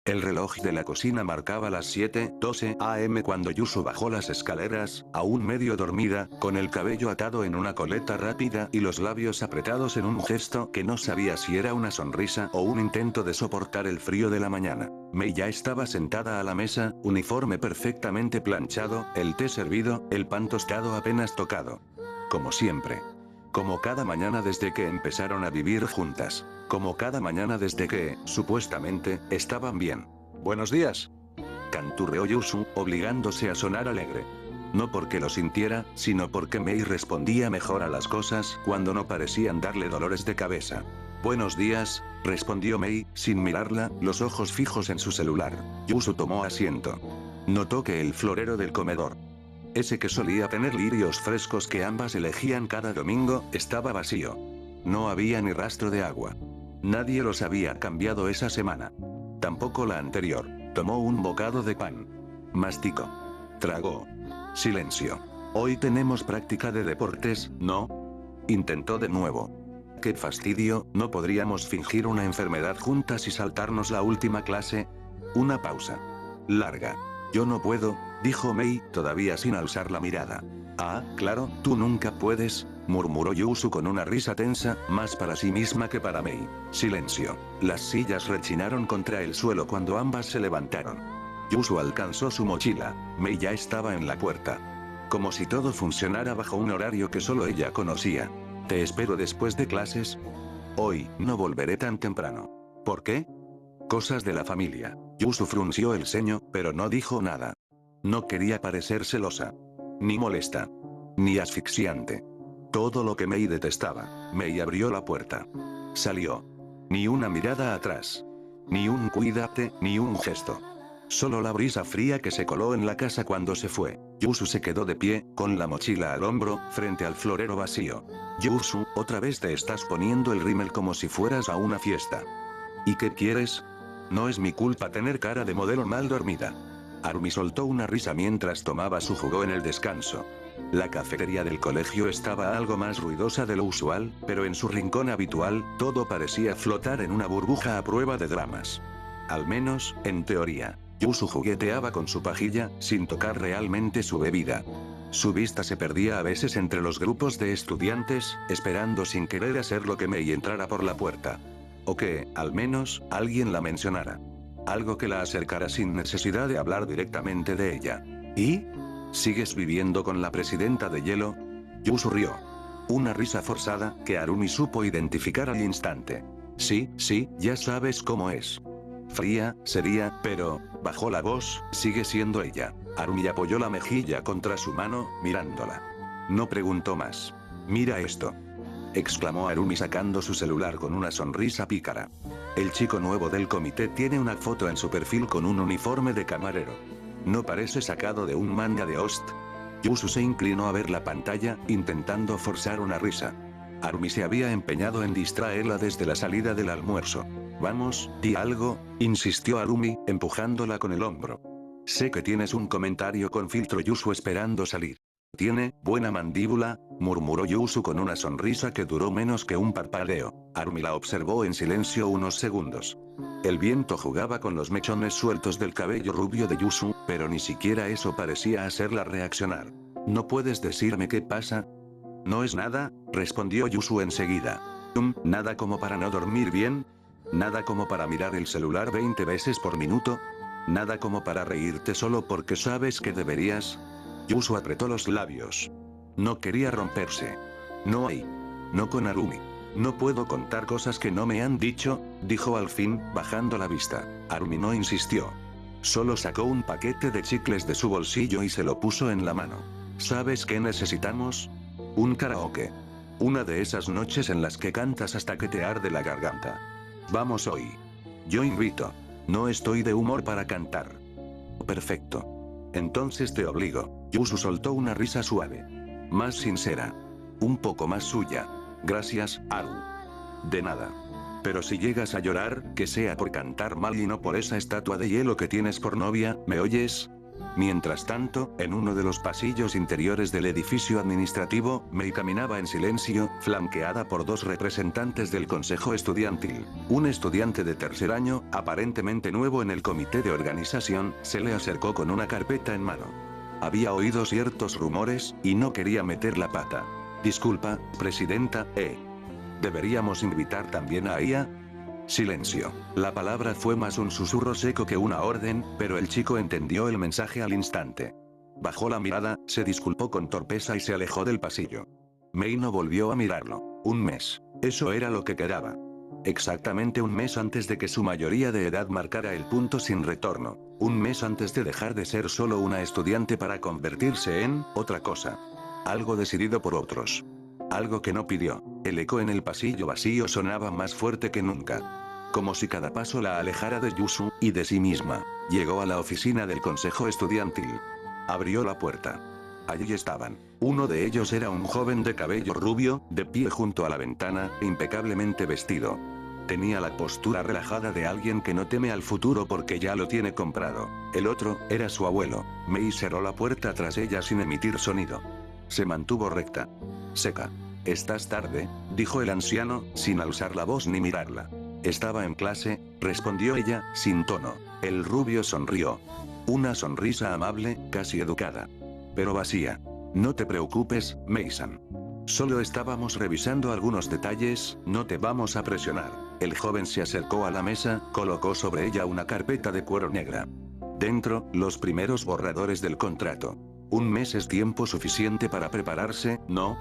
El reloj de la cocina marcaba las 7:12 am cuando Yusu bajó las escaleras, aún medio dormida, con el cabello atado en una coleta rápida y los labios apretados en un gesto que no sabía si era una sonrisa o un intento de soportar el frío de la mañana. Mei ya estaba sentada a la mesa, uniforme perfectamente planchado, el té servido, el pan tostado apenas tocado. Como siempre. Como cada mañana desde que empezaron a vivir juntas. Como cada mañana desde que, supuestamente, estaban bien. «Buenos días», canturreó Yusu, obligándose a sonar alegre. No porque lo sintiera, sino porque Mei respondía mejor a las cosas cuando no parecían darle dolores de cabeza. «Buenos días», respondió Mei, sin mirarla, los ojos fijos en su celular. Yusu tomó asiento. Notó que el florero del comedor, ese que solía tener lirios frescos que ambas elegían cada domingo, estaba vacío. No había ni rastro de agua. Nadie los había cambiado esa semana. Tampoco la anterior. Tomó un bocado de pan. Masticó. Tragó. Silencio. «Hoy tenemos práctica de deportes, ¿no?», intentó de nuevo. «Qué fastidio, ¿no podríamos fingir una enfermedad juntas y saltarnos la última clase?». Una pausa. Larga. «Yo no puedo», dijo Mei, todavía sin alzar la mirada. «Ah, claro, tú nunca puedes», murmuró Yusu con una risa tensa, más para sí misma que para Mei. Silencio. Las sillas rechinaron contra el suelo cuando ambas se levantaron. Yusu alcanzó su mochila. Mei ya estaba en la puerta. Como si todo funcionara bajo un horario que solo ella conocía. «Te espero después de clases. Hoy no volveré tan temprano». «¿Por qué?». «Cosas de la familia». Yusu frunció el ceño, pero no dijo nada. No quería parecer celosa. Ni molesta. Ni asfixiante. Todo lo que Mei detestaba. Mei abrió la puerta. Salió. Ni una mirada atrás. Ni un cuídate, ni un gesto. Solo la brisa fría que se coló en la casa cuando se fue. Yusu se quedó de pie, con la mochila al hombro, frente al florero vacío. «Yusu, otra vez te estás poniendo el rímel como si fueras a una fiesta». «¿Y qué quieres?». «No es mi culpa tener cara de modelo mal dormida». Arumi soltó una risa mientras tomaba su jugo en el descanso. La cafetería del colegio estaba algo más ruidosa de lo usual, pero en su rincón habitual, todo parecía flotar en una burbuja a prueba de dramas. Al menos, en teoría. Yusu jugueteaba con su pajilla, sin tocar realmente su bebida. Su vista se perdía a veces entre los grupos de estudiantes, esperando sin querer hacer lo que Mei entrara por la puerta. O que, al menos, alguien la mencionara. Algo que la acercara sin necesidad de hablar directamente de ella. «¿Y? ¿Sigues viviendo con la presidenta de hielo?». Yusu rió. Una risa forzada, que Arumi supo identificar al instante. «Sí, sí, ya sabes cómo es». Fría, seria, pero, bajó la voz, sigue siendo ella. Arumi apoyó la mejilla contra su mano, mirándola. No preguntó más. «Mira esto», exclamó Arumi sacando su celular con una sonrisa pícara. «El chico nuevo del comité tiene una foto en su perfil con un uniforme de camarero. ¿No parece sacado de un manga de Ost?». Yusu se inclinó a ver la pantalla, intentando forzar una risa. Arumi se había empeñado en distraerla desde la salida del almuerzo. «Vamos, di algo», insistió Arumi, empujándola con el hombro. «Sé que tienes un comentario con filtro». Yusu esperando salir. «Tiene buena mandíbula», murmuró Yusu con una sonrisa que duró menos que un parpadeo. Arumi la observó en silencio unos segundos. El viento jugaba con los mechones sueltos del cabello rubio de Yusu, pero ni siquiera eso parecía hacerla reaccionar. «¿No puedes decirme qué pasa?». «No es nada», respondió Yusu enseguida. «Nada como para no dormir bien. Nada como para mirar el celular 20 veces por minuto. Nada como para reírte solo porque sabes que deberías». Yusu apretó los labios. No quería romperse. «No hay. No con Arumi. No puedo contar cosas que no me han dicho», dijo al fin, bajando la vista. Arumi no insistió. Solo sacó un paquete de chicles de su bolsillo y se lo puso en la mano. «¿Sabes qué necesitamos? Un karaoke. Una de esas noches en las que cantas hasta que te arde la garganta. Vamos hoy. Yo invito. No estoy de humor para cantar». «Perfecto. Entonces te obligo». Yusu soltó una risa suave. Más sincera. Un poco más suya. «Gracias, Aru». «De nada. Pero si llegas a llorar, que sea por cantar mal y no por esa estatua de hielo que tienes por novia, ¿me oyes?». Mientras tanto, en uno de los pasillos interiores del edificio administrativo, Mei caminaba en silencio, flanqueada por dos representantes del consejo estudiantil. Un estudiante de tercer año, aparentemente nuevo en el comité de organización, se le acercó con una carpeta en mano. Había oído ciertos rumores, y no quería meter la pata. Disculpa, presidenta, ¿deberíamos invitar también a ella? Silencio. La palabra fue más un susurro seco que una orden, pero el chico entendió el mensaje al instante. Bajó la mirada, se disculpó con torpeza y se alejó del pasillo. Mei no volvió a mirarlo. Un mes. Eso era lo que quedaba. Exactamente un mes antes de que su mayoría de edad marcara el punto sin retorno. Un mes antes de dejar de ser solo una estudiante para convertirse en otra cosa. Algo decidido por otros. Algo que no pidió. El eco en el pasillo vacío sonaba más fuerte que nunca. Como si cada paso la alejara de Yusu, y de sí misma. Llegó a la oficina del consejo estudiantil. Abrió la puerta. Allí estaban. Uno de ellos era un joven de cabello rubio, de pie junto a la ventana, impecablemente vestido. Tenía la postura relajada de alguien que no teme al futuro porque ya lo tiene comprado. El otro, era su abuelo. Mei cerró la puerta tras ella sin emitir sonido. Se mantuvo recta. Seca. «Estás tarde», dijo el anciano, sin alzar la voz ni mirarla. «Estaba en clase», respondió ella, sin tono. El rubio sonrió. Una sonrisa amable, casi educada. Pero vacía. «No te preocupes, Mason. Solo estábamos revisando algunos detalles, no te vamos a presionar». El joven se acercó a la mesa, colocó sobre ella una carpeta de cuero negra. Dentro, los primeros borradores del contrato. Un mes es tiempo suficiente para prepararse, ¿no?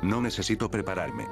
No necesito prepararme.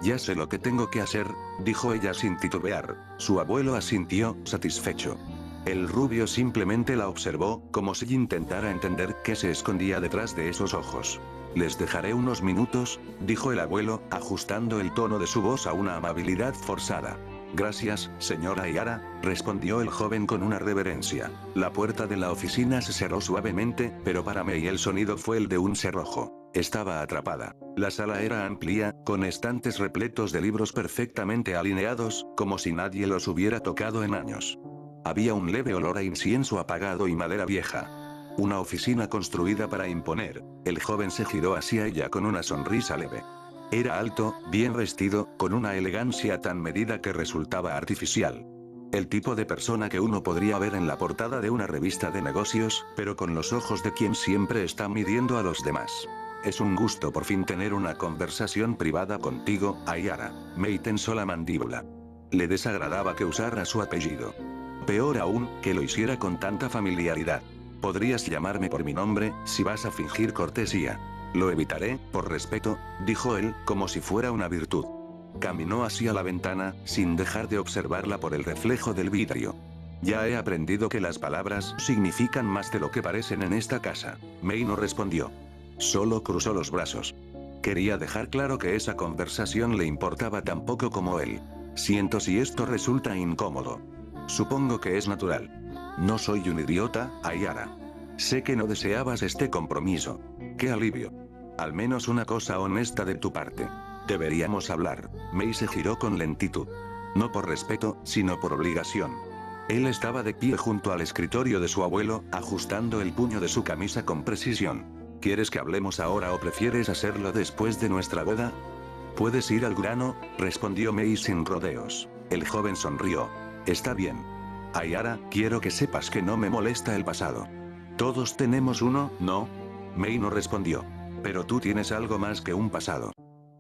Ya sé lo que tengo que hacer, dijo ella sin titubear. Su abuelo asintió, satisfecho. El rubio simplemente la observó, como si intentara entender qué se escondía detrás de esos ojos. Les dejaré unos minutos, dijo el abuelo, ajustando el tono de su voz a una amabilidad forzada. Gracias, señora Ayara, respondió el joven con una reverencia. La puerta de la oficina se cerró suavemente, pero para Mei el sonido fue el de un cerrojo. Estaba atrapada. La sala era amplia, con estantes repletos de libros perfectamente alineados, como si nadie los hubiera tocado en años. Había un leve olor a incienso apagado y madera vieja. Una oficina construida para imponer. El joven se giró hacia ella con una sonrisa leve. Era alto, bien vestido, con una elegancia tan medida que resultaba artificial. El tipo de persona que uno podría ver en la portada de una revista de negocios, pero con los ojos de quien siempre está midiendo a los demás. Es un gusto por fin tener una conversación privada contigo, Ayara. Mei tensó la mandíbula. Le desagradaba que usara su apellido. Peor aún, que lo hiciera con tanta familiaridad. Podrías llamarme por mi nombre, si vas a fingir cortesía. Lo evitaré, por respeto, dijo él, como si fuera una virtud. Caminó hacia la ventana, sin dejar de observarla por el reflejo del vidrio. Ya he aprendido que las palabras significan más de lo que parecen en esta casa. Mei no respondió. Solo cruzó los brazos. Quería dejar claro que esa conversación le importaba tan poco como él. Siento si esto resulta incómodo. Supongo que es natural. No soy un idiota, Ayara. Sé que no deseabas este compromiso. ¡Qué alivio! Al menos una cosa honesta de tu parte. Deberíamos hablar. Mei se giró con lentitud. No por respeto, sino por obligación. Él estaba de pie junto al escritorio de su abuelo, ajustando el puño de su camisa con precisión. ¿Quieres que hablemos ahora o prefieres hacerlo después de nuestra boda? Puedes ir al grano, respondió Mei sin rodeos. El joven sonrió. Está bien. Ayara, quiero que sepas que no me molesta el pasado. Todos tenemos uno, ¿no? Mei no respondió. Pero tú tienes algo más que un pasado.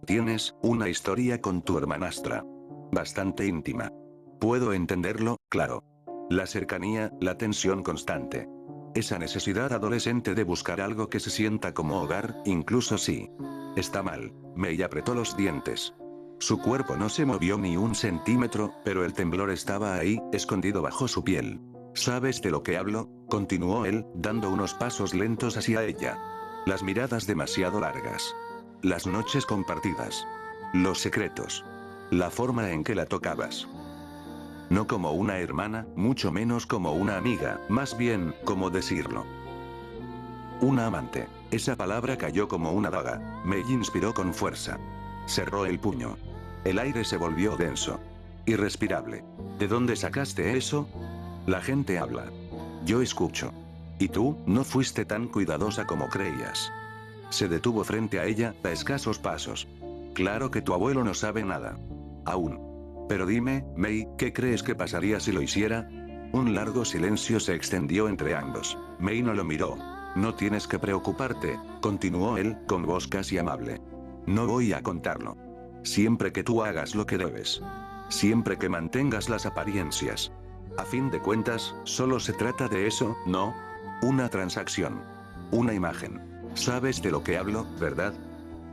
Tienes una historia con tu hermanastra. Bastante íntima. Puedo entenderlo, claro. La cercanía, la tensión constante. Esa necesidad adolescente de buscar algo que se sienta como hogar, incluso si está mal. Mei apretó los dientes. Su cuerpo no se movió ni un centímetro, pero el temblor estaba ahí, escondido bajo su piel. ¿Sabes de lo que hablo? Continuó él, dando unos pasos lentos hacia ella. Las miradas demasiado largas. Las noches compartidas. Los secretos. La forma en que la tocabas. No como una hermana, mucho menos como una amiga, más bien, ¿cómo decirlo? Una amante. Esa palabra cayó como una daga. Mei inspiró con fuerza. Cerró el puño. El aire se volvió denso. Irrespirable. ¿De dónde sacaste eso? La gente habla. Yo escucho. Y tú, no fuiste tan cuidadosa como creías. Se detuvo frente a ella, a escasos pasos. Claro que tu abuelo no sabe nada. Aún. Pero dime, Mei, ¿qué crees que pasaría si lo hiciera? Un largo silencio se extendió entre ambos. Mei no lo miró. No tienes que preocuparte, continuó él, con voz casi amable. No voy a contarlo. Siempre que tú hagas lo que debes. Siempre que mantengas las apariencias. A fin de cuentas, solo se trata de eso, ¿no? Una transacción. Una imagen. ¿Sabes de lo que hablo, verdad?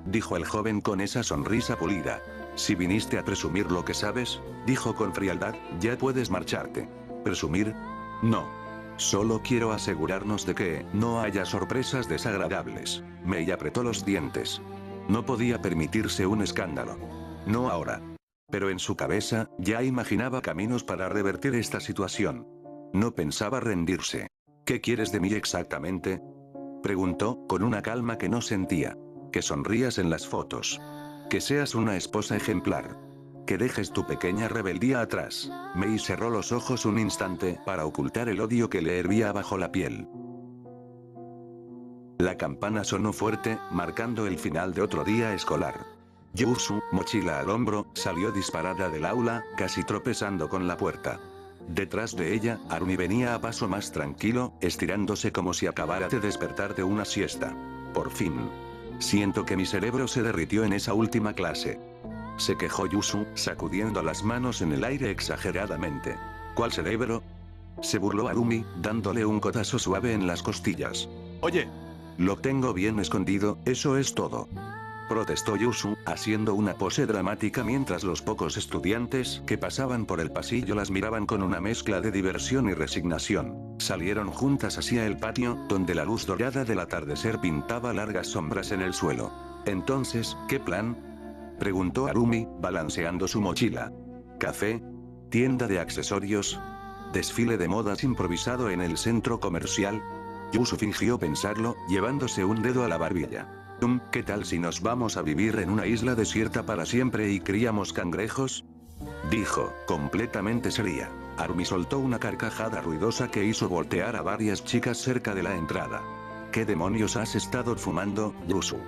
Dijo el joven con esa sonrisa pulida. Si viniste a presumir lo que sabes, dijo con frialdad, ya puedes marcharte. ¿Presumir? No. Solo quiero asegurarnos de que no haya sorpresas desagradables. Mei apretó los dientes. No podía permitirse un escándalo. No ahora. Pero en su cabeza, ya imaginaba caminos para revertir esta situación. No pensaba rendirse. ¿Qué quieres de mí exactamente? Preguntó, con una calma que no sentía. Que sonrías en las fotos. Que seas una esposa ejemplar. Que dejes tu pequeña rebeldía atrás. Mei cerró los ojos un instante para ocultar el odio que le hervía bajo la piel. La campana sonó fuerte, marcando el final de otro día escolar. Yusu, mochila al hombro, salió disparada del aula, casi tropezando con la puerta. Detrás de ella, Arumi venía a paso más tranquilo, estirándose como si acabara de despertar de una siesta. Por fin. Siento que mi cerebro se derritió en esa última clase. Se quejó Yusu, sacudiendo las manos en el aire exageradamente. ¿Cuál cerebro? Se burló Arumi, dándole un codazo suave en las costillas. Oye. Lo tengo bien escondido, eso es todo. Protestó Yusu, haciendo una pose dramática mientras los pocos estudiantes que pasaban por el pasillo las miraban con una mezcla de diversión y resignación. Salieron juntas hacia el patio, donde la luz dorada del atardecer pintaba largas sombras en el suelo. Entonces, ¿qué plan? Preguntó Arumi, balanceando su mochila. ¿Café? ¿Tienda de accesorios? ¿Desfile de modas improvisado en el centro comercial? Yusu fingió pensarlo, llevándose un dedo a la barbilla. ¿Qué tal si nos vamos a vivir en una isla desierta para siempre y criamos cangrejos? Dijo, completamente seria. Arumi soltó una carcajada ruidosa que hizo voltear a varias chicas cerca de la entrada. ¿Qué demonios has estado fumando, Yusu?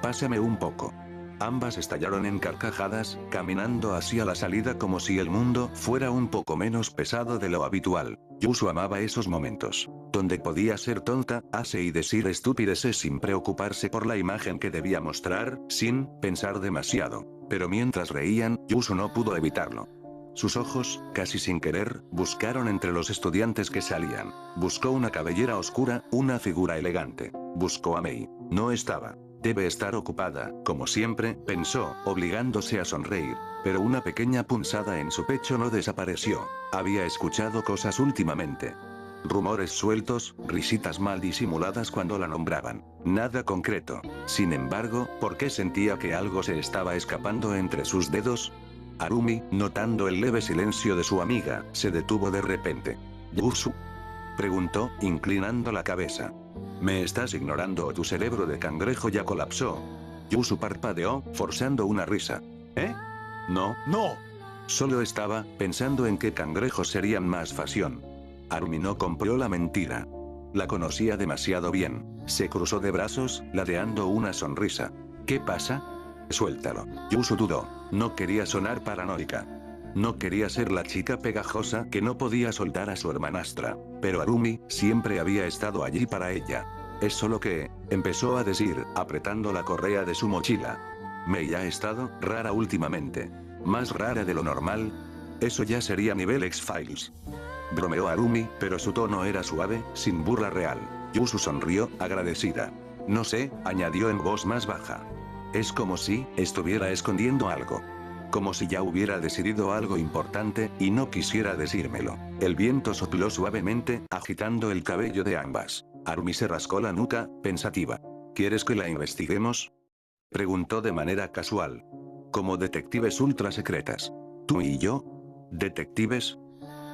Pásame un poco. Ambas estallaron en carcajadas, caminando hacia la salida como si el mundo fuera un poco menos pesado de lo habitual. Yusu amaba esos momentos, donde podía ser tonta, y decir estupideces sin preocuparse por la imagen que debía mostrar, sin pensar demasiado. Pero mientras reían, Yusu no pudo evitarlo. Sus ojos, casi sin querer, buscaron entre los estudiantes que salían. Buscó una cabellera oscura, una figura elegante. Buscó a Mei. No estaba. Debe estar ocupada, como siempre, pensó, obligándose a sonreír. Pero una pequeña punzada en su pecho no desapareció. Había escuchado cosas últimamente. Rumores sueltos, risitas mal disimuladas cuando la nombraban. Nada concreto. Sin embargo, ¿por qué sentía que algo se estaba escapando entre sus dedos? Arumi, notando el leve silencio de su amiga, se detuvo de repente. ¿Yusu? Preguntó, inclinando la cabeza. ¿Me estás ignorando o tu cerebro de cangrejo ya colapsó? Yusu parpadeó, forzando una risa. ¿Eh? No. ¡No! Solo estaba pensando en qué cangrejos serían más fasión. Arumi no compró la mentira. La conocía demasiado bien. Se cruzó de brazos, ladeando una sonrisa. ¿Qué pasa? Suéltalo. Yusu dudó. No quería sonar paranoica. No quería ser la chica pegajosa que no podía soltar a su hermanastra. Pero Arumi siempre había estado allí para ella. Es solo que, empezó a decir, apretando la correa de su mochila. Mei ha estado rara últimamente. Más rara de lo normal. Eso ya sería nivel X-Files. Bromeó Arumi, pero su tono era suave, sin burla real. Yusu sonrió, agradecida. No sé, añadió en voz más baja. Es como si estuviera escondiendo algo. Como si ya hubiera decidido algo importante, y no quisiera decírmelo. El viento sopló suavemente, agitando el cabello de ambas. Arumi se rascó la nuca, pensativa. ¿Quieres que la investiguemos? Preguntó de manera casual. Como detectives ultra secretas. ¿Tú y yo? ¿Detectives?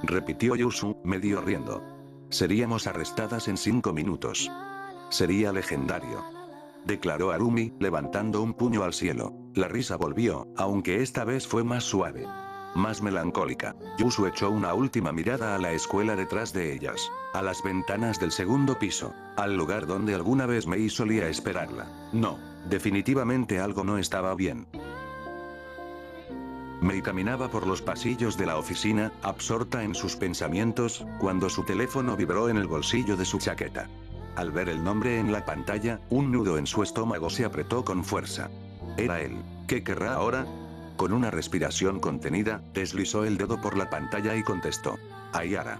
Repitió Yusu, medio riendo. Seríamos arrestadas en 5 minutos. Sería legendario. Declaró Arumi, levantando un puño al cielo. La risa volvió, aunque esta vez fue más suave. más melancólica. Yusu echó una última mirada a la escuela detrás de ellas, a las ventanas del segundo piso, al lugar donde alguna vez Mei solía esperarla. No, definitivamente algo no estaba bien. Mei caminaba por los pasillos de la oficina, absorta en sus pensamientos, cuando su teléfono vibró en el bolsillo de su chaqueta. Al ver el nombre en la pantalla, un nudo en su estómago se apretó con fuerza. Era él. ¿Qué querrá ahora? Con una respiración contenida, deslizó el dedo por la pantalla y contestó. Ayara.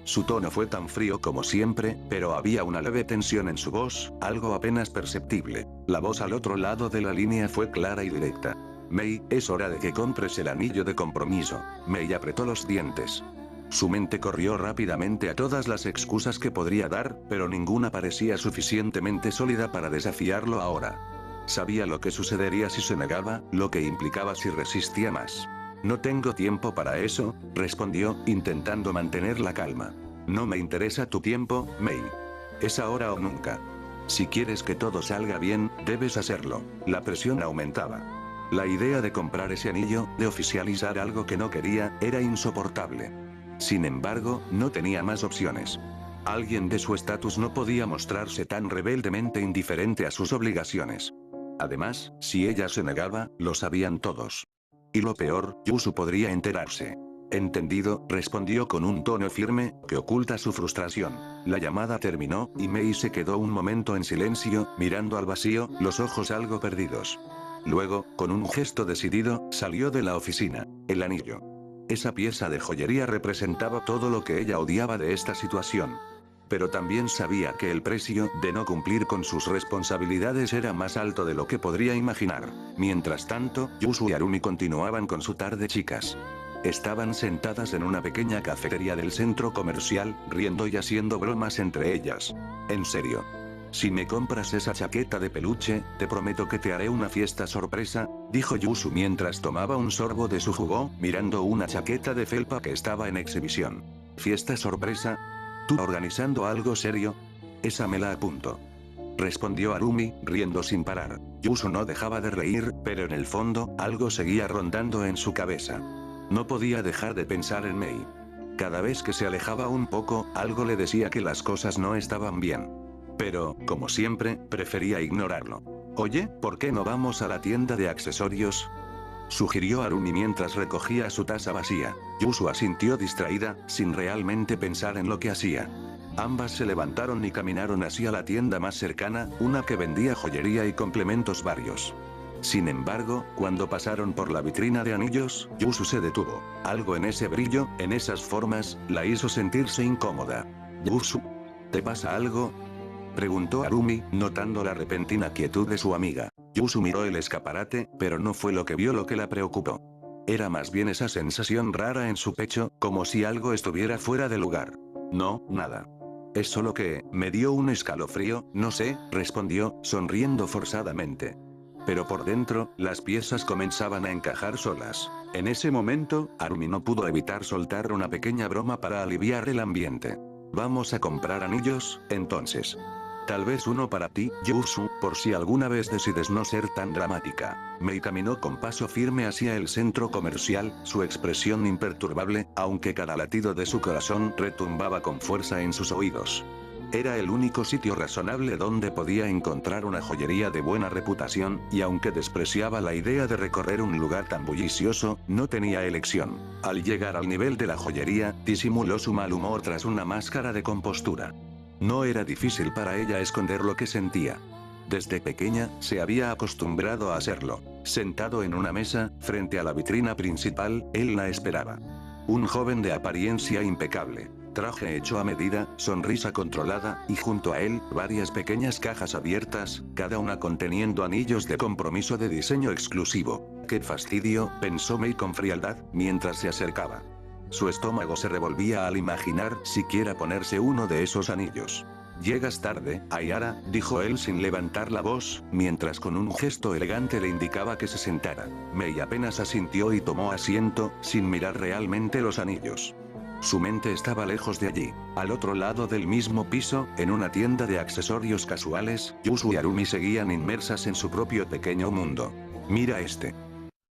Su tono fue tan frío como siempre, pero había una leve tensión en su voz, algo apenas perceptible. La voz al otro lado de la línea fue clara y directa. Mei, es hora de que compres el anillo de compromiso. Mei apretó los dientes. Su mente corrió rápidamente a todas las excusas que podría dar, pero ninguna parecía suficientemente sólida para desafiarlo ahora. Sabía lo que sucedería si se negaba, lo que implicaba si resistía más. No tengo tiempo para eso, respondió, intentando mantener la calma. No me interesa tu tiempo, Mei. Es ahora o nunca. Si quieres que todo salga bien, debes hacerlo. La presión aumentaba. La idea de comprar ese anillo, de oficializar algo que no quería, era insoportable. Sin embargo, no tenía más opciones. Alguien de su estatus no podía mostrarse tan rebeldemente indiferente a sus obligaciones. Además, si ella se negaba, lo sabían todos. Y lo peor, Yusu podría enterarse. Entendido, respondió con un tono firme, que oculta su frustración. La llamada terminó, y Mei se quedó un momento en silencio, mirando al vacío, los ojos algo perdidos. Luego, con un gesto decidido, salió de la oficina. El anillo. Esa pieza de joyería representaba todo lo que ella odiaba de esta situación. Pero también sabía que el precio de no cumplir con sus responsabilidades era más alto de lo que podría imaginar. Mientras tanto, Yusu y Arumi continuaban con su tarde chicas. Estaban sentadas en una pequeña cafetería del centro comercial, riendo y haciendo bromas entre ellas. En serio. Si me compras esa chaqueta de peluche, te prometo que te haré una fiesta sorpresa, dijo Yusu mientras tomaba un sorbo de su jugo, mirando una chaqueta de felpa que estaba en exhibición. ¿Fiesta sorpresa? ¿Tú organizando algo serio? Esa me la apunto. Respondió Arumi, riendo sin parar. Yusu no dejaba de reír, pero en el fondo, algo seguía rondando en su cabeza. No podía dejar de pensar en Mei. Cada vez que se alejaba un poco, algo le decía que las cosas no estaban bien. Pero, como siempre, prefería ignorarlo. Oye, ¿por qué no vamos a la tienda de accesorios? Sugirió Arumi mientras recogía su taza vacía. Yusu asintió distraída, sin realmente pensar en lo que hacía. Ambas se levantaron y caminaron hacia la tienda más cercana, una que vendía joyería y complementos varios. Sin embargo, cuando pasaron por la vitrina de anillos, Yusu se detuvo. Algo en ese brillo, en esas formas, la hizo sentirse incómoda. ¿Yusu? ¿Te pasa algo? Preguntó Arumi, notando la repentina quietud de su amiga. Yusu miró el escaparate, pero no fue lo que vio lo que la preocupó. Era más bien esa sensación rara en su pecho, como si algo estuviera fuera de lugar. No, nada. Es solo que, me dio un escalofrío, no sé, respondió, sonriendo forzadamente. Pero por dentro, las piezas comenzaban a encajar solas. En ese momento, Arumi no pudo evitar soltar una pequeña broma para aliviar el ambiente. Vamos a comprar anillos, entonces. Tal vez uno para ti, Yusu, por si alguna vez decides no ser tan dramática. Mei caminó con paso firme hacia el centro comercial, su expresión imperturbable, aunque cada latido de su corazón retumbaba con fuerza en sus oídos. Era el único sitio razonable donde podía encontrar una joyería de buena reputación, y aunque despreciaba la idea de recorrer un lugar tan bullicioso, no tenía elección. Al llegar al nivel de la joyería, disimuló su mal humor tras una máscara de compostura. No era difícil para ella esconder lo que sentía. Desde pequeña, se había acostumbrado a hacerlo. Sentado en una mesa, frente a la vitrina principal, él la esperaba. Un joven de apariencia impecable. Traje hecho a medida, sonrisa controlada, y junto a él, varias pequeñas cajas abiertas, cada una conteniendo anillos de compromiso de diseño exclusivo. ¡Qué fastidio!, pensó Mei con frialdad, mientras se acercaba. Su estómago se revolvía al imaginar siquiera ponerse uno de esos anillos. Llegas tarde, Ayara, dijo él sin levantar la voz, mientras con un gesto elegante le indicaba que se sentara. Mei apenas asintió y tomó asiento, sin mirar realmente los anillos. Su mente estaba lejos de allí. Al otro lado del mismo piso, en una tienda de accesorios casuales, Yusu y Arumi seguían inmersas en su propio pequeño mundo. Mira este.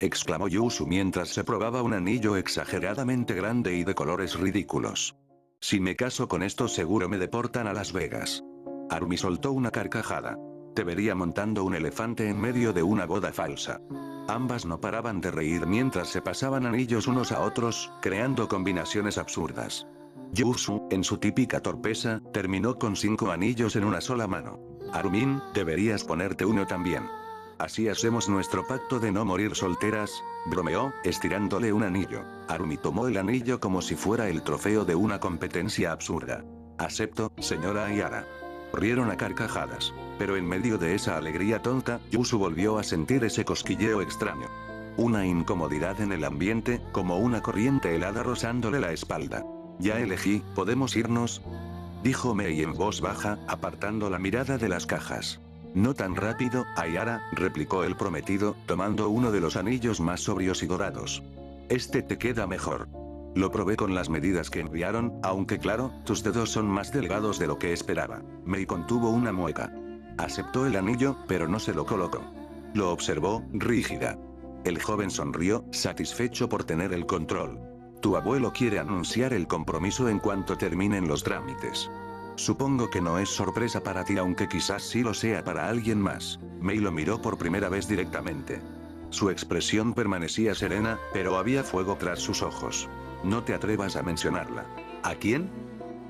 exclamó Yusu mientras se probaba un anillo exageradamente grande y de colores ridículos. Si me caso con esto seguro me deportan a Las Vegas. Arumi soltó una carcajada. Te vería montando un elefante en medio de una boda falsa. Ambas no paraban de reír mientras se pasaban anillos unos a otros, creando combinaciones absurdas. Yusu, en su típica torpeza, terminó con 5 anillos en una sola mano. Arumin, deberías ponerte uno también. Así hacemos nuestro pacto de no morir solteras, bromeó, estirándole un anillo. Arumi tomó el anillo como si fuera el trofeo de una competencia absurda. Acepto, señora Ayara. Rieron a carcajadas. Pero en medio de esa alegría tonta, Yusu volvió a sentir ese cosquilleo extraño. Una incomodidad en el ambiente, como una corriente helada rozándole la espalda. Ya elegí, ¿podemos irnos?, dijo Mei en voz baja, apartando la mirada de las cajas. No tan rápido, Ayara, replicó el prometido, tomando uno de los anillos más sobrios y dorados. Este te queda mejor. Lo probé con las medidas que enviaron, aunque claro, tus dedos son más delgados de lo que esperaba. Mei contuvo una mueca. Aceptó el anillo, pero no se lo colocó. Lo observó, rígida. El joven sonrió, satisfecho por tener el control. Tu abuelo quiere anunciar el compromiso en cuanto terminen los trámites. Supongo que no es sorpresa para ti, aunque quizás sí lo sea para alguien más. Mei lo miró por primera vez directamente. Su expresión permanecía serena, pero había fuego tras sus ojos. No te atrevas a mencionarla. ¿A quién?,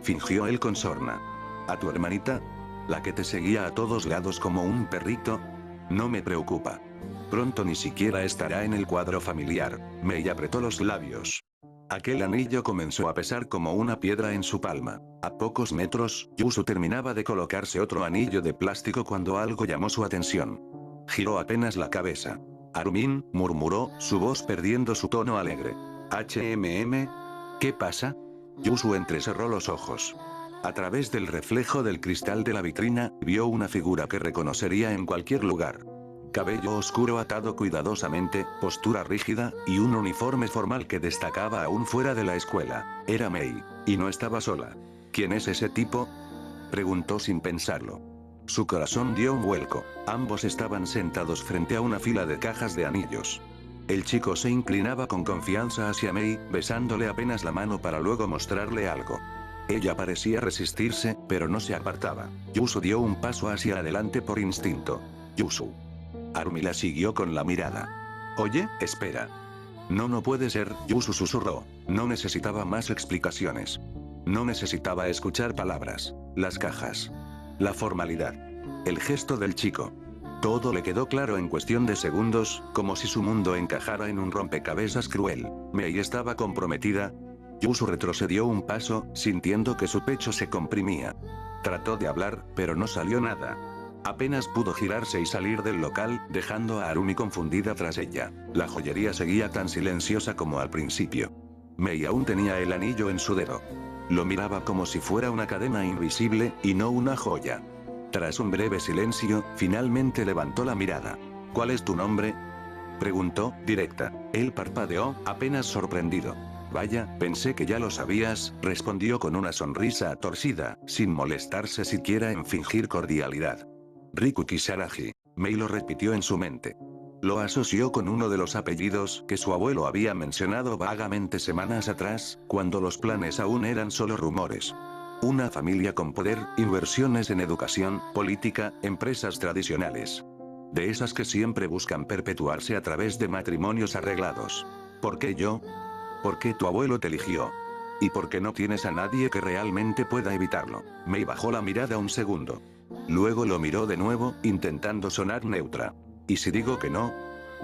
fingió él con sorna. ¿A tu hermanita? ¿La que te seguía a todos lados como un perrito? No me preocupa. Pronto ni siquiera estará en el cuadro familiar. Mei apretó los labios. Aquel anillo comenzó a pesar como una piedra en su palma. A pocos metros, Yusu terminaba de colocarse otro anillo de plástico cuando algo llamó su atención. Giró apenas la cabeza. Arumin, murmuró, su voz perdiendo su tono alegre. ¿Qué pasa? Yusu entrecerró los ojos. A través del reflejo del cristal de la vitrina, vio una figura que reconocería en cualquier lugar. Cabello oscuro atado cuidadosamente, postura rígida, y un uniforme formal que destacaba aún fuera de la escuela. Era Mei. Y no estaba sola. ¿Quién es ese tipo?, preguntó sin pensarlo. Su corazón dio un vuelco. Ambos estaban sentados frente a una fila de cajas de anillos. El chico se inclinaba con confianza hacia Mei, besándole apenas la mano para luego mostrarle algo. Ella parecía resistirse, pero no se apartaba. Yusu dio un paso hacia adelante por instinto. Yusu. Arumi la siguió con la mirada. Oye, espera. No puede ser, Yusu susurró. No necesitaba más explicaciones. No necesitaba escuchar palabras. Las cajas. La formalidad. El gesto del chico. Todo le quedó claro en cuestión de segundos, como si su mundo encajara en un rompecabezas cruel. Mei estaba comprometida. Yusu retrocedió un paso, sintiendo que su pecho se comprimía. Trató de hablar, pero no salió nada. Apenas pudo girarse y salir del local, dejando a Arumi confundida tras ella. La joyería seguía tan silenciosa como al principio. Mei aún tenía el anillo en su dedo. Lo miraba como si fuera una cadena invisible, y no una joya. Tras un breve silencio, finalmente levantó la mirada. ¿Cuál es tu nombre?, preguntó, directa. Él parpadeó, apenas sorprendido. Vaya, pensé que ya lo sabías, respondió con una sonrisa torcida, sin molestarse siquiera en fingir cordialidad. Riku Kisaragi. Mei lo repitió en su mente. Lo asoció con uno de los apellidos que su abuelo había mencionado vagamente semanas atrás, cuando los planes aún eran solo rumores. Una familia con poder, inversiones en educación, política, empresas tradicionales. De esas que siempre buscan perpetuarse a través de matrimonios arreglados. ¿Por qué yo? ¿Por qué tu abuelo te eligió? ¿Y por qué no tienes a nadie que realmente pueda evitarlo? Mei bajó la mirada un segundo. Luego lo miró de nuevo, intentando sonar neutra. ¿Y si digo que no?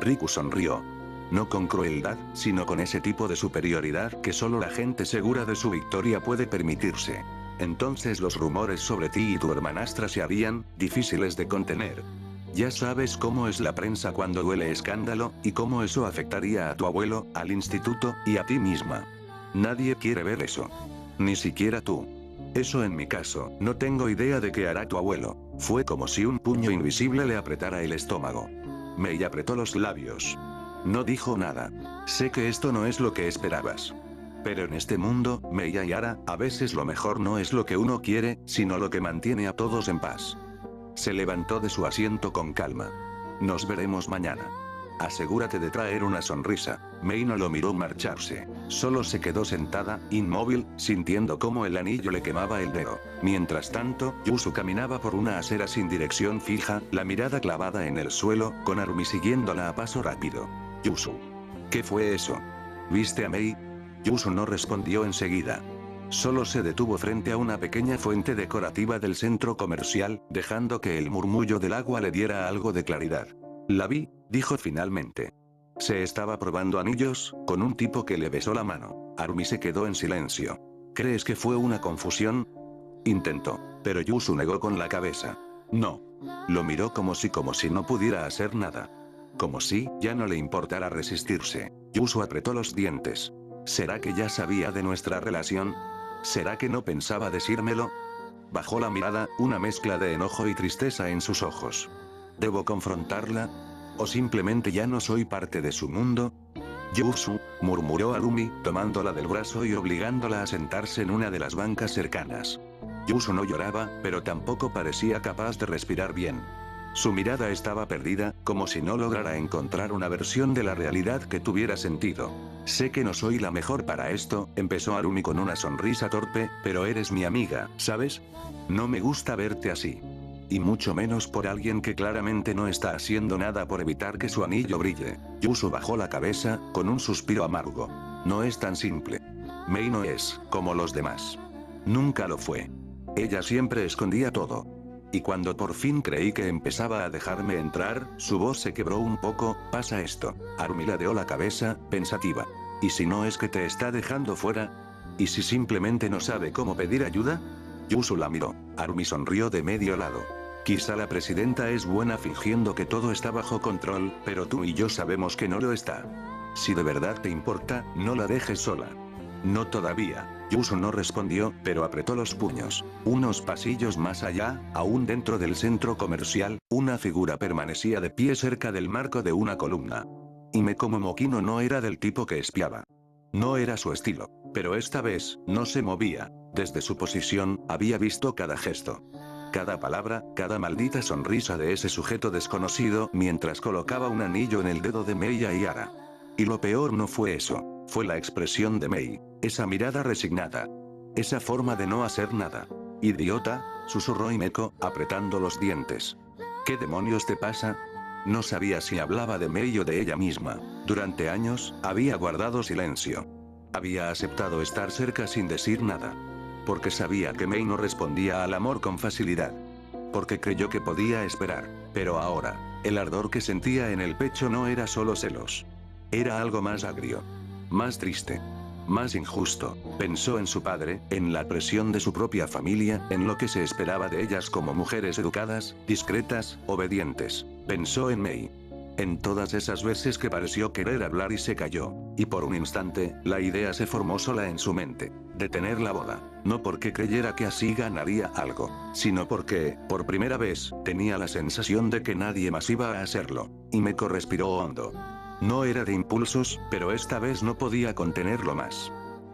Riku sonrió. No con crueldad, sino con ese tipo de superioridad que solo la gente segura de su victoria puede permitirse. Entonces los rumores sobre ti y tu hermanastra se harían difíciles de contener. Ya sabes cómo es la prensa cuando huele escándalo, y cómo eso afectaría a tu abuelo, al instituto, y a ti misma. Nadie quiere ver eso. Ni siquiera tú. Eso en mi caso, no tengo idea de qué hará tu abuelo. Fue como si un puño invisible le apretara el estómago. Mei apretó los labios. No dijo nada. Sé que esto no es lo que esperabas. Pero en este mundo, Mei Ayara, a veces lo mejor no es lo que uno quiere, sino lo que mantiene a todos en paz. Se levantó de su asiento con calma. Nos veremos mañana. Asegúrate de traer una sonrisa. Mei no lo miró marcharse. Solo se quedó sentada, inmóvil, sintiendo cómo el anillo le quemaba el dedo. Mientras tanto, Yusu caminaba por una acera sin dirección fija, la mirada clavada en el suelo, con Arumi siguiéndola a paso rápido. Yusu. ¿Qué fue eso? ¿Viste a Mei? Yusu no respondió enseguida. Solo se detuvo frente a una pequeña fuente decorativa del centro comercial, dejando que el murmullo del agua le diera algo de claridad. La vi, dijo finalmente. Se estaba probando anillos, con un tipo que le besó la mano. Arumi se quedó en silencio. ¿Crees que fue una confusión? Intentó, pero Yusu negó con la cabeza. No. Lo miró como si no pudiera hacer nada. Como si ya no le importara resistirse. Yusu apretó los dientes. ¿Será que ya sabía de nuestra relación? ¿Será que no pensaba decírmelo? Bajó la mirada, una mezcla de enojo y tristeza en sus ojos. ¿Debo confrontarla? ¿O simplemente ya no soy parte de su mundo? Yusu, murmuró Arumi, tomándola del brazo y obligándola a sentarse en una de las bancas cercanas. Yusu no lloraba, pero tampoco parecía capaz de respirar bien. Su mirada estaba perdida, como si no lograra encontrar una versión de la realidad que tuviera sentido. Sé que no soy la mejor para esto, empezó Arumi con una sonrisa torpe, pero eres mi amiga, ¿sabes? No me gusta verte así. Y mucho menos por alguien que claramente no está haciendo nada por evitar que su anillo brille. Yusu bajó la cabeza, con un suspiro amargo. No es tan simple. Mei no es como los demás. Nunca lo fue. Ella siempre escondía todo. Y cuando por fin creí que empezaba a dejarme entrar, su voz se quebró un poco. Pasa esto. Arumi ladeó la cabeza, pensativa. ¿Y si no es que te está dejando fuera? ¿Y si simplemente no sabe cómo pedir ayuda? Yusu la miró. Arumi sonrió de medio lado. Quizá la presidenta es buena fingiendo que todo está bajo control, pero tú y yo sabemos que no lo está. Si de verdad te importa, no la dejes sola. No todavía. Yusu no respondió, pero apretó los puños. Unos pasillos más allá, aún dentro del centro comercial, una figura permanecía de pie cerca del marco de una columna. Himeko Momokino no era del tipo que espiaba. No era su estilo, pero esta vez, no se movía. Desde su posición, había visto cada gesto. Cada palabra, cada maldita sonrisa de ese sujeto desconocido mientras colocaba un anillo en el dedo de Mei Ayara. Y lo peor no fue eso, fue la expresión de Mei, esa mirada resignada. Esa forma de no hacer nada. Idiota, susurró Himeko, apretando los dientes. ¿Qué demonios te pasa? No sabía si hablaba de Mei o de ella misma. Durante años, había guardado silencio. Había aceptado estar cerca sin decir nada. Porque sabía que Mei no respondía al amor con facilidad. Porque creyó que podía esperar. Pero ahora, el ardor que sentía en el pecho no era solo celos. Era algo más agrio. Más triste. Más injusto. Pensó en su padre, en la presión de su propia familia, en lo que se esperaba de ellas como mujeres educadas, discretas, obedientes. Pensó en Mei. En todas esas veces que pareció querer hablar y se calló. Y por un instante, la idea se formó sola en su mente. Detener la boda. No porque creyera que así ganaría algo, sino porque, por primera vez, tenía la sensación de que nadie más iba a hacerlo. Himeko respiró hondo. No era de impulsos, pero esta vez no podía contenerlo más.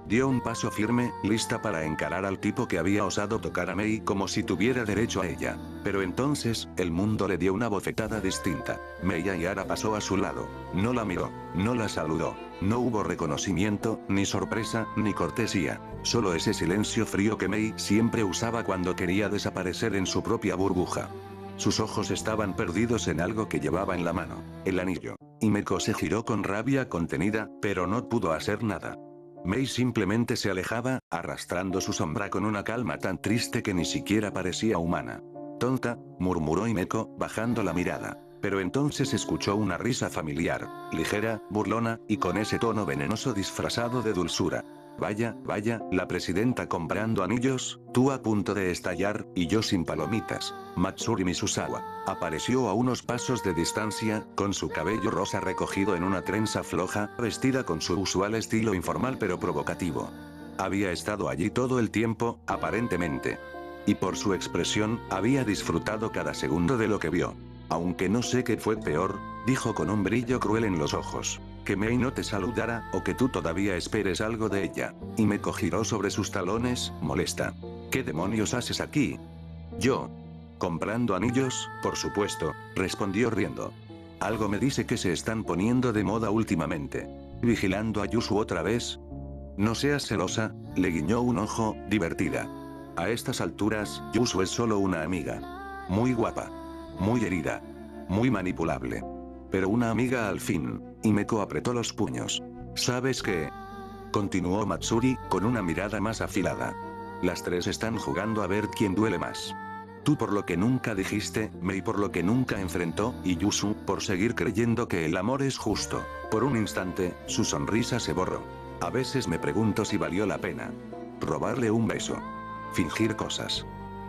Dio un paso firme, lista para encarar al tipo que había osado tocar a Mei como si tuviera derecho a ella. Pero entonces, el mundo le dio una bofetada distinta. Mei Ayara pasó a su lado. No la miró, no la saludó. No hubo reconocimiento, ni sorpresa, ni cortesía. Solo ese silencio frío que Mei siempre usaba cuando quería desaparecer en su propia burbuja. Sus ojos estaban perdidos en algo que llevaba en la mano. El anillo. Himeko se giró con rabia contenida, pero no pudo hacer nada. Mei simplemente se alejaba, arrastrando su sombra con una calma tan triste que ni siquiera parecía humana. Tonta, murmuró Himeko, bajando la mirada. Pero entonces escuchó una risa familiar, ligera, burlona, y con ese tono venenoso disfrazado de dulzura. Vaya, vaya, la presidenta comprando anillos, tú a punto de estallar, y yo sin palomitas. Matsuri Misusawa apareció a unos pasos de distancia, con su cabello rosa recogido en una trenza floja, vestida con su usual estilo informal pero provocativo. Había estado allí todo el tiempo, aparentemente. Y por su expresión, había disfrutado cada segundo de lo que vio. Aunque no sé qué fue peor, dijo con un brillo cruel en los ojos. Que Mei no te saludara, o que tú todavía esperes algo de ella. Himeko giró sobre sus talones, molesta. ¿Qué demonios haces aquí? Yo. Comprando anillos, por supuesto, respondió riendo. Algo me dice que se están poniendo de moda últimamente. ¿Vigilando a Yusu otra vez? No seas celosa, le guiñó un ojo, divertida. A estas alturas, Yusu es solo una amiga. Muy guapa. Muy herida. Muy manipulable. Pero una amiga al fin. Himeko apretó los puños. ¿Sabes qué? Continuó Matsuri, con una mirada más afilada. Las tres están jugando a ver quién duele más. Tú por lo que nunca dijiste, Mei por lo que nunca enfrentó, y Yusu, por seguir creyendo que el amor es justo. Por un instante, su sonrisa se borró. A veces me pregunto si valió la pena. Robarle un beso. Fingir cosas.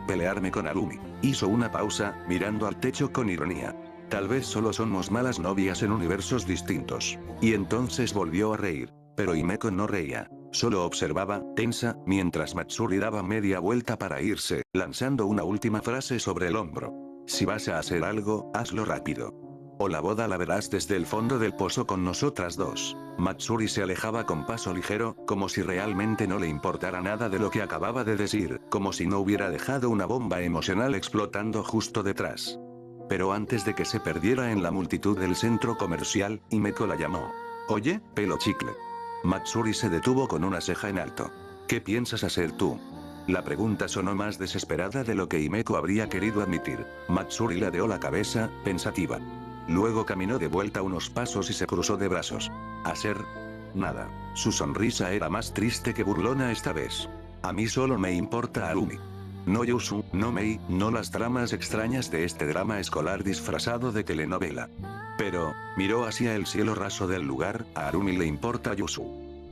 Pelearme con Arumi. Hizo una pausa, mirando al techo con ironía. Tal vez solo somos malas novias en universos distintos. Y entonces volvió a reír. Pero Himeko no reía. Solo observaba, tensa, mientras Matsuri daba media vuelta para irse, lanzando una última frase sobre el hombro. Si vas a hacer algo, hazlo rápido. O la boda la verás desde el fondo del pozo con nosotras dos. Matsuri se alejaba con paso ligero, como si realmente no le importara nada de lo que acababa de decir, como si no hubiera dejado una bomba emocional explotando justo detrás. Pero antes de que se perdiera en la multitud del centro comercial, Himeko la llamó. Oye, pelo chicle. Matsuri se detuvo con una ceja en alto. ¿Qué piensas hacer tú? La pregunta sonó más desesperada de lo que Himeko habría querido admitir. Matsuri ladeó la cabeza, pensativa. Luego caminó de vuelta unos pasos y se cruzó de brazos. Hacer nada. Su sonrisa era más triste que burlona esta vez. A mí solo me importa Arumi. No Yusu, no Mei, no las tramas extrañas de este drama escolar disfrazado de telenovela. Pero, miró hacia el cielo raso del lugar, a Arumi le importa Yusu.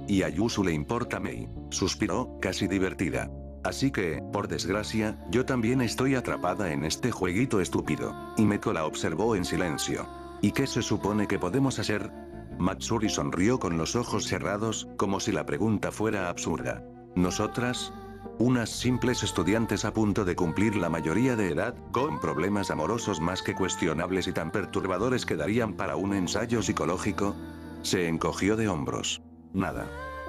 Y a Yusu le importa Mei. Suspiró, casi divertida. Así que, por desgracia, yo también estoy atrapada en este jueguito estúpido. Himeko la observó en silencio. ¿Y qué se supone que podemos hacer? Matsuri sonrió con los ojos cerrados, como si la pregunta fuera absurda. ¿Nosotras? Unas simples estudiantes a punto de cumplir la mayoría de edad, con problemas amorosos más que cuestionables y tan perturbadores que darían para un ensayo psicológico. Se encogió de hombros. Nada.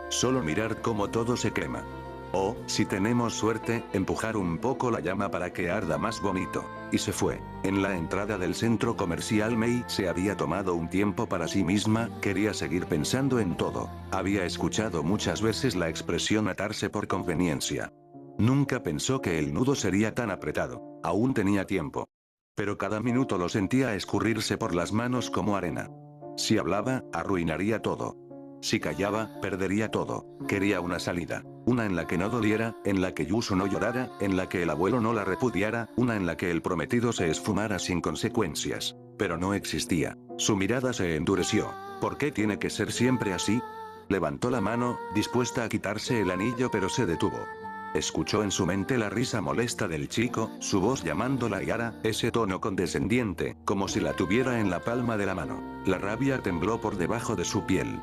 Solo mirar cómo todo se quema. O, si tenemos suerte, empujar un poco la llama para que arda más bonito. Y se fue. En la entrada del centro comercial Mei se había tomado un tiempo para sí misma, quería seguir pensando en todo. Había escuchado muchas veces la expresión atarse por conveniencia. Nunca pensó que el nudo sería tan apretado. Aún tenía tiempo. Pero cada minuto lo sentía escurrirse por las manos como arena. Si hablaba, arruinaría todo. Si callaba, perdería todo. Quería una salida. Una en la que no doliera, en la que Yusu no llorara, en la que el abuelo no la repudiara, una en la que el prometido se esfumara sin consecuencias. Pero no existía. Su mirada se endureció. ¿Por qué tiene que ser siempre así? Levantó la mano, dispuesta a quitarse el anillo, pero se detuvo. Escuchó en su mente la risa molesta del chico, su voz llamándola Yara, ese tono condescendiente, como si la tuviera en la palma de la mano. La rabia tembló por debajo de su piel.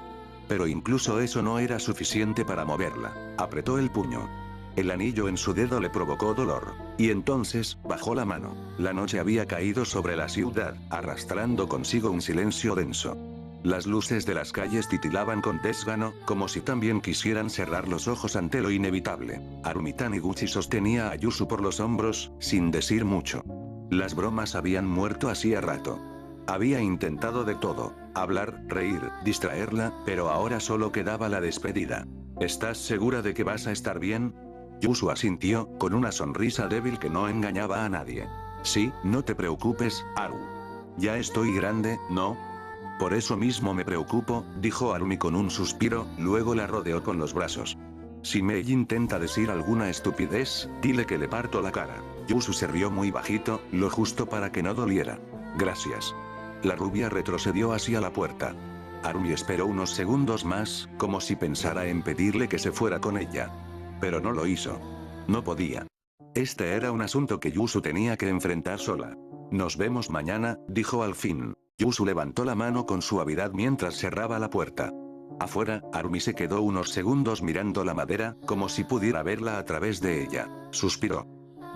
Pero incluso eso no era suficiente para moverla. Apretó el puño. El anillo en su dedo le provocó dolor. Y entonces, bajó la mano. La noche había caído sobre la ciudad, arrastrando consigo un silencio denso. Las luces de las calles titilaban con desgano, como si también quisieran cerrar los ojos ante lo inevitable. Arumi Taniguchi sostenía a Yusu por los hombros, sin decir mucho. Las bromas habían muerto hacía rato. Había intentado de todo, hablar, reír, distraerla, pero ahora solo quedaba la despedida. ¿Estás segura de que vas a estar bien? Yusu asintió, con una sonrisa débil que no engañaba a nadie. Sí, no te preocupes, Aru. Ya estoy grande, ¿no? Por eso mismo me preocupo, dijo Arumi con un suspiro, luego la rodeó con los brazos. Si Mei intenta decir alguna estupidez, dile que le parto la cara. Yusu se rió muy bajito, lo justo para que no doliera. Gracias. La rubia retrocedió hacia la puerta. Arumi esperó unos segundos más, como si pensara en pedirle que se fuera con ella. Pero no lo hizo. No podía. Este era un asunto que Yusu tenía que enfrentar sola. Nos vemos mañana, dijo al fin. Yusu levantó la mano con suavidad mientras cerraba la puerta. Afuera, Arumi se quedó unos segundos mirando la madera, como si pudiera verla a través de ella. Suspiró.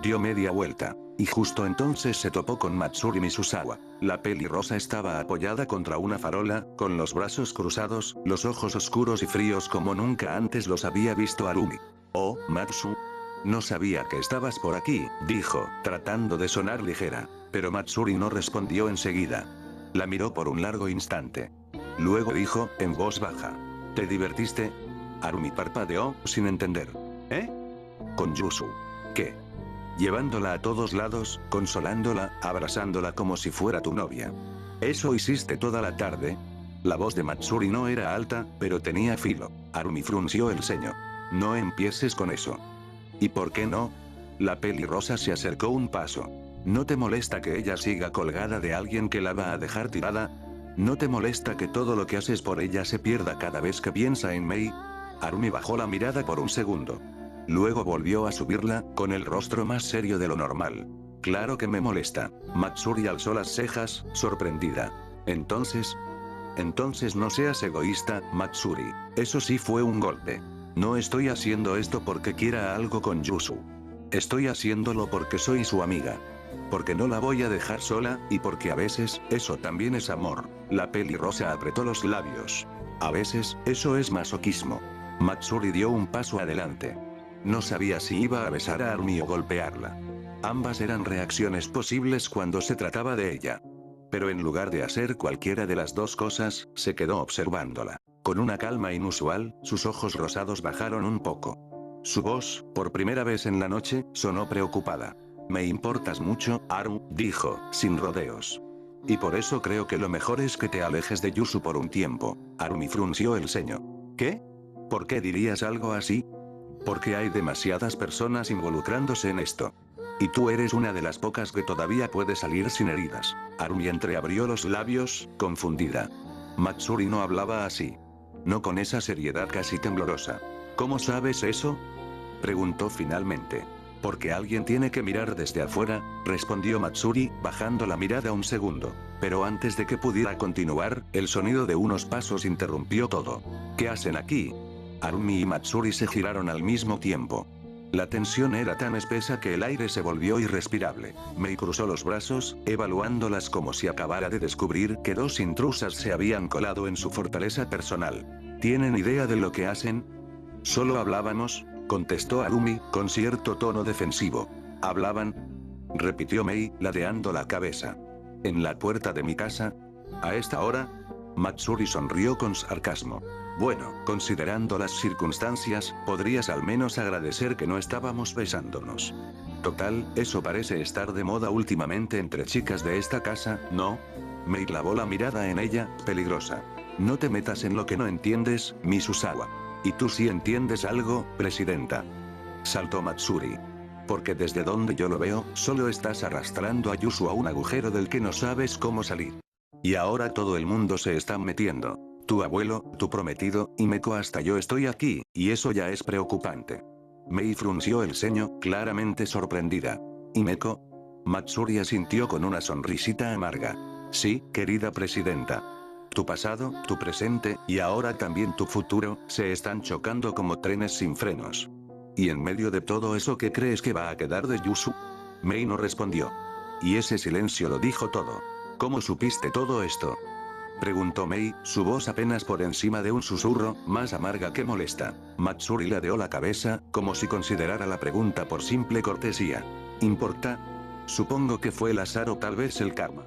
Dio media vuelta. Y justo entonces se topó con Matsuri Mizusawa. La pelirrosa estaba apoyada contra una farola, con los brazos cruzados, los ojos oscuros y fríos como nunca antes los había visto Arumi. Oh, Matsu. No sabía que estabas por aquí, dijo, tratando de sonar ligera. Pero Matsuri no respondió enseguida. La miró por un largo instante. Luego dijo, en voz baja. ¿Te divertiste? Arumi parpadeó, sin entender. ¿Eh? Con Yusu. ¿Qué? Llevándola a todos lados, consolándola, abrazándola como si fuera tu novia. ¿Eso hiciste toda la tarde? La voz de Matsuri no era alta, pero tenía filo. Arumi frunció el ceño. No empieces con eso. ¿Y por qué no? La pelirrosa se acercó un paso. ¿No te molesta que ella siga colgada de alguien que la va a dejar tirada? ¿No te molesta que todo lo que haces por ella se pierda cada vez que piensa en Mei? Arumi bajó la mirada por un segundo. Luego volvió a subirla, con el rostro más serio de lo normal. Claro que me molesta. Matsuri alzó las cejas, sorprendida. Entonces no seas egoísta, Matsuri. Eso sí fue un golpe. No estoy haciendo esto porque quiera algo con Yusu. Estoy haciéndolo porque soy su amiga. Porque no la voy a dejar sola, y porque a veces, eso también es amor. La pelirrosa apretó los labios. A veces, eso es masoquismo. Matsuri dio un paso adelante. No sabía si iba a besar a Arumi o golpearla. Ambas eran reacciones posibles cuando se trataba de ella. Pero en lugar de hacer cualquiera de las dos cosas, se quedó observándola. Con una calma inusual, sus ojos rosados bajaron un poco. Su voz, por primera vez en la noche, sonó preocupada. Me importas mucho, Aru, dijo, sin rodeos. Y por eso creo que lo mejor es que te alejes de Yusu por un tiempo. Arumi frunció el ceño. ¿Qué? ¿Por qué dirías algo así? Porque hay demasiadas personas involucrándose en esto. Y tú eres una de las pocas que todavía puede salir sin heridas. Arumi entreabrió los labios, confundida. Matsuri no hablaba así. No con esa seriedad casi temblorosa. ¿Cómo sabes eso? Preguntó finalmente. Porque alguien tiene que mirar desde afuera, respondió Matsuri, bajando la mirada un segundo. Pero antes de que pudiera continuar, el sonido de unos pasos interrumpió todo. ¿Qué hacen aquí? Arumi y Matsuri se giraron al mismo tiempo. La tensión era tan espesa que el aire se volvió irrespirable. Mei cruzó los brazos, evaluándolas como si acabara de descubrir que dos intrusas se habían colado en su fortaleza personal. ¿Tienen idea de lo que hacen? Solo hablábamos, contestó Arumi, con cierto tono defensivo. ¿Hablaban? Repitió Mei, ladeando la cabeza. ¿En la puerta de mi casa? ¿A esta hora? Matsuri sonrió con sarcasmo. Bueno, considerando las circunstancias, podrías al menos agradecer que no estábamos besándonos. Total, eso parece estar de moda últimamente entre chicas de esta casa, ¿no? Mei clavó la mirada en ella, peligrosa. No te metas en lo que no entiendes, Misusawa. ¿Y tú sí entiendes algo, presidenta? Saltó Matsuri. Porque desde donde yo lo veo, solo estás arrastrando a Yusu a un agujero del que no sabes cómo salir. Y ahora todo el mundo se está metiendo. Tu abuelo, tu prometido, y Meko hasta yo estoy aquí, y eso ya es preocupante. Mei frunció el ceño, claramente sorprendida. ¿Y Meko? Matsuri asintió con una sonrisita amarga. Sí, querida presidenta. Tu pasado, tu presente, y ahora también tu futuro, se están chocando como trenes sin frenos. ¿Y en medio de todo eso qué crees que va a quedar de Yusu? Mei no respondió. Y ese silencio lo dijo todo. ¿Cómo supiste todo esto? Preguntó Mei, su voz apenas por encima de un susurro, más amarga que molesta. Matsuri ladeó la cabeza, como si considerara la pregunta por simple cortesía. ¿Importa? Supongo que fue el azar o tal vez el karma.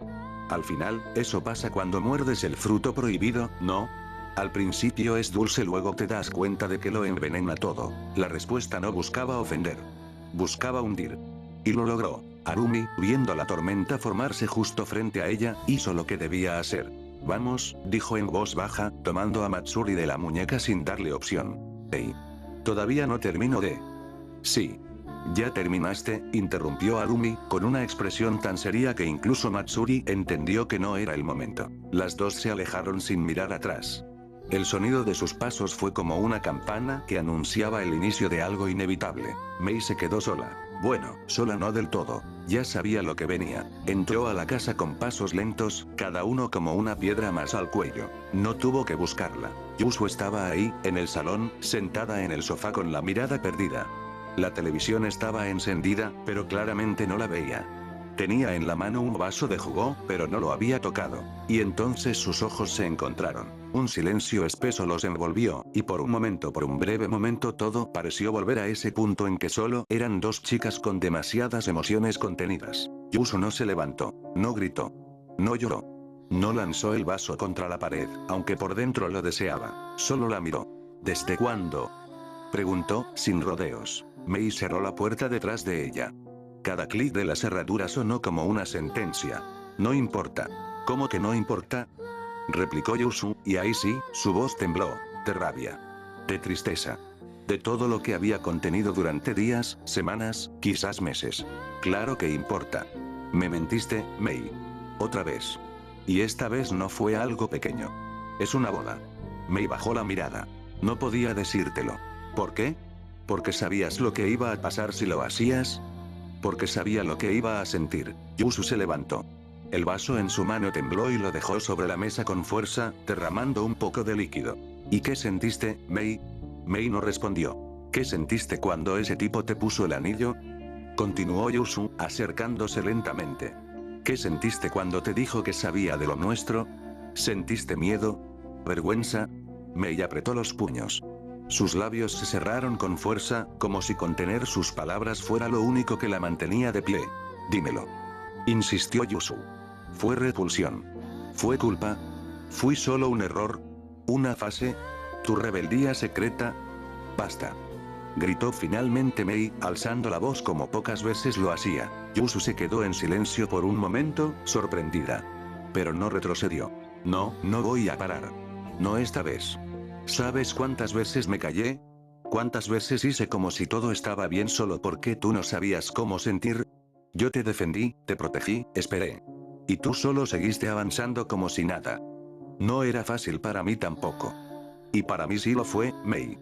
Al final, eso pasa cuando muerdes el fruto prohibido, ¿no? Al principio es dulce, luego te das cuenta de que lo envenena todo. La respuesta no buscaba ofender. Buscaba hundir. Y lo logró. Arumi, viendo la tormenta formarse justo frente a ella, hizo lo que debía hacer. Vamos, dijo en voz baja, tomando a Matsuri de la muñeca sin darle opción. Hey. Todavía no termino de... Sí. ¿Ya terminaste?, interrumpió Arumi, con una expresión tan seria que incluso Matsuri entendió que no era el momento. Las dos se alejaron sin mirar atrás. El sonido de sus pasos fue como una campana que anunciaba el inicio de algo inevitable. Mei se quedó sola. Bueno, sola no del todo. Ya sabía lo que venía. Entró a la casa con pasos lentos, cada uno como una piedra más al cuello. No tuvo que buscarla. Yusu estaba ahí, en el salón, sentada en el sofá con la mirada perdida. La televisión estaba encendida, pero claramente no la veía. Tenía en la mano un vaso de jugo, pero no lo había tocado. Y entonces sus ojos se encontraron. Un silencio espeso los envolvió, y por un breve momento todo pareció volver a ese punto en que solo eran dos chicas con demasiadas emociones contenidas. Yusu no se levantó, no gritó, no lloró. No lanzó el vaso contra la pared, aunque por dentro lo deseaba. Solo la miró. ¿Desde cuándo?, preguntó, sin rodeos. Mei cerró la puerta detrás de ella. Cada clic de la cerradura sonó como una sentencia. No importa. ¿Cómo que no importa?, replicó Yusu, y ahí sí, su voz tembló, de rabia, de tristeza, de todo lo que había contenido durante días, semanas, quizás meses. Claro que importa. Me mentiste, Mei. Otra vez. Y esta vez no fue algo pequeño. Es una boda. Mei bajó la mirada. No podía decírtelo. ¿Por qué? Porque sabías lo que iba a pasar si lo hacías. Porque sabía lo que iba a sentir. Yusu se levantó. El vaso en su mano tembló y lo dejó sobre la mesa con fuerza, derramando un poco de líquido. ¿Y qué sentiste, Mei? Mei no respondió. ¿Qué sentiste cuando ese tipo te puso el anillo?, continuó Yusu, acercándose lentamente. ¿Qué sentiste cuando te dijo que sabía de lo nuestro? ¿Sentiste miedo? ¿Vergüenza? Mei apretó los puños. Sus labios se cerraron con fuerza, como si contener sus palabras fuera lo único que la mantenía de pie. Dímelo, insistió Yusu. ¿Fue repulsión? ¿Fue culpa? ¿Fui solo un error? ¿Una fase? ¿Tu rebeldía secreta? Basta, gritó finalmente Mei, alzando la voz como pocas veces lo hacía. Yusu se quedó en silencio por un momento, sorprendida. Pero no retrocedió. No, no voy a parar. No esta vez. ¿Sabes cuántas veces me callé? ¿Cuántas veces hice como si todo estaba bien solo porque tú no sabías cómo sentir? Yo te defendí, te protegí, esperé. Y tú solo seguiste avanzando como si nada. No era fácil para mí tampoco. Y para mí sí lo fue, Mei.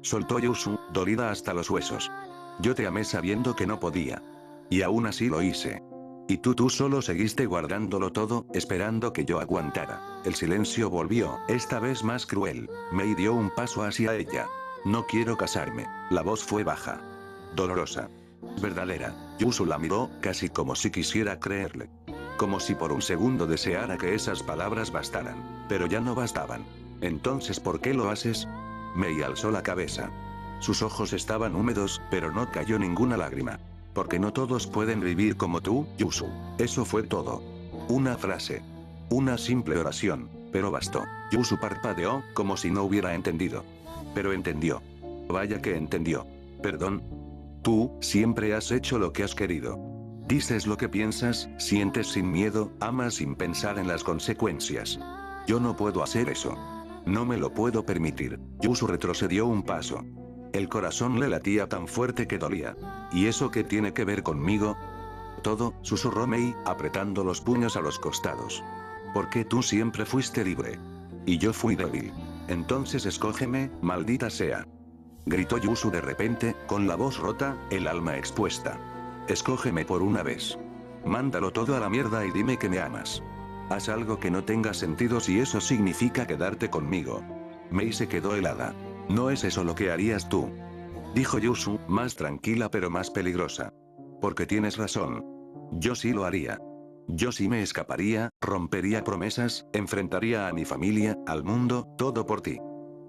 Soltó Yusu, dolida hasta los huesos. Yo te amé sabiendo que no podía. Y aún así lo hice. Y tú solo seguiste guardándolo todo, esperando que yo aguantara. El silencio volvió, esta vez más cruel. Mei dio un paso hacia ella. No quiero casarme. La voz fue baja. Dolorosa. Verdadera. Yusu la miró, casi como si quisiera creerle. Como si por un segundo deseara que esas palabras bastaran. Pero ya no bastaban. Entonces, ¿por qué lo haces? Mei alzó la cabeza. Sus ojos estaban húmedos, pero no cayó ninguna lágrima. Porque no todos pueden vivir como tú, Yusu. Eso fue todo. Una frase. Una simple oración, pero bastó. Yusu parpadeó, como si no hubiera entendido. Pero entendió. Vaya que entendió. Perdón. Tú, siempre has hecho lo que has querido. Dices lo que piensas, sientes sin miedo, amas sin pensar en las consecuencias. Yo no puedo hacer eso. No me lo puedo permitir. Yusu retrocedió un paso. El corazón le latía tan fuerte que dolía. ¿Y eso qué tiene que ver conmigo? Todo, susurró Mei, apretando los puños a los costados. Porque tú siempre fuiste libre. Y yo fui débil. Entonces escógeme, maldita sea. Gritó Yusu de repente, con la voz rota, el alma expuesta. Escógeme por una vez. Mándalo todo a la mierda y dime que me amas. Haz algo que no tenga sentido si eso significa quedarte conmigo. Mei se quedó helada. No es eso lo que harías tú, dijo Yusu, más tranquila pero más peligrosa. Porque tienes razón. Yo sí lo haría. Yo sí me escaparía, rompería promesas, enfrentaría a mi familia, al mundo, todo por ti.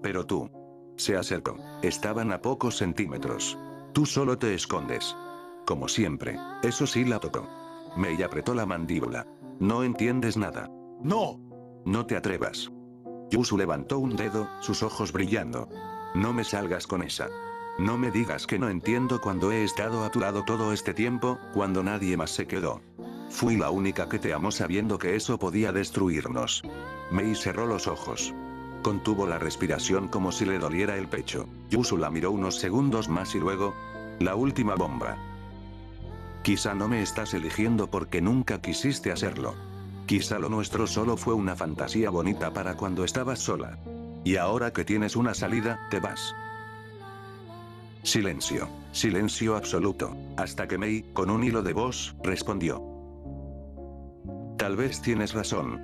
Pero tú. Se acercó. Estaban a pocos centímetros. Tú solo te escondes. Como siempre. Eso sí la tocó. Mei apretó la mandíbula. No entiendes nada. ¡No! No te atrevas. Yusu levantó un dedo, sus ojos brillando. No me salgas con esa. No me digas que no entiendo cuando he estado a tu lado todo este tiempo, cuando nadie más se quedó. Fui la única que te amó sabiendo que eso podía destruirnos. Mei cerró los ojos. Contuvo la respiración como si le doliera el pecho. Yusu la miró unos segundos más y luego... La última bomba. Quizá no me estás eligiendo porque nunca quisiste hacerlo. Quizá lo nuestro solo fue una fantasía bonita para cuando estabas sola. Y ahora que tienes una salida, te vas. Silencio. Silencio absoluto. Hasta que Mei, con un hilo de voz, respondió. Tal vez tienes razón.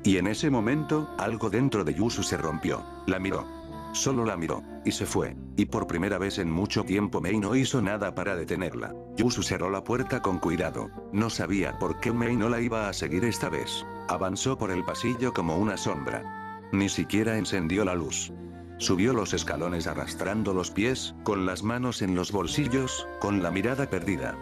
Y en ese momento, algo dentro de Yusu se rompió. La miró. Solo la miró, y se fue. Y por primera vez en mucho tiempo Mei no hizo nada para detenerla. Yusu cerró la puerta con cuidado. No sabía por qué Mei no la iba a seguir esta vez. Avanzó por el pasillo como una sombra. Ni siquiera encendió la luz. Subió los escalones arrastrando los pies, con las manos en los bolsillos, con la mirada perdida.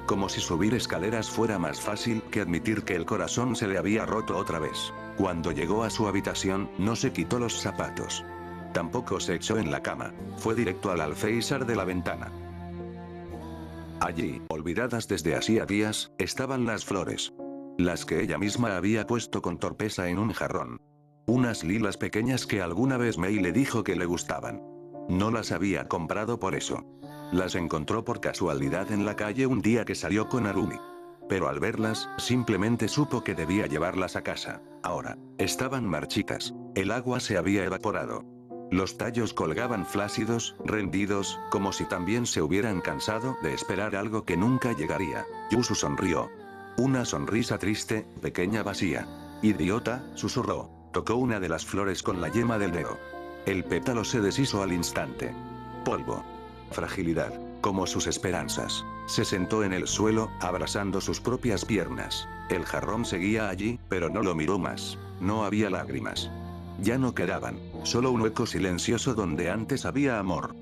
como si subir escaleras fuera más fácil que admitir que el corazón se le había roto otra vez. Cuando llegó a su habitación, no se quitó los zapatos. Tampoco se echó en la cama. Fue directo al alféizar de la ventana. Allí, olvidadas desde hacía días, estaban las flores. Las que ella misma había puesto con torpeza en un jarrón. Unas lilas pequeñas que alguna vez Mei le dijo que le gustaban. No las había comprado por eso. Las encontró por casualidad en la calle un día que salió con Arumi. Pero al verlas, simplemente supo que debía llevarlas a casa. Ahora, estaban marchitas. El agua se había evaporado. Los tallos colgaban flácidos, rendidos, como si también se hubieran cansado de esperar algo que nunca llegaría. Yusu sonrió. Una sonrisa triste, pequeña, vacía. Idiota, susurró. Tocó una de las flores con la yema del dedo. El pétalo se deshizo al instante. Polvo. Fragilidad. Como sus esperanzas. Se sentó en el suelo, abrazando sus propias piernas. El jarrón seguía allí, pero no lo miró más. No había lágrimas. Ya no quedaban, solo un hueco silencioso donde antes había amor.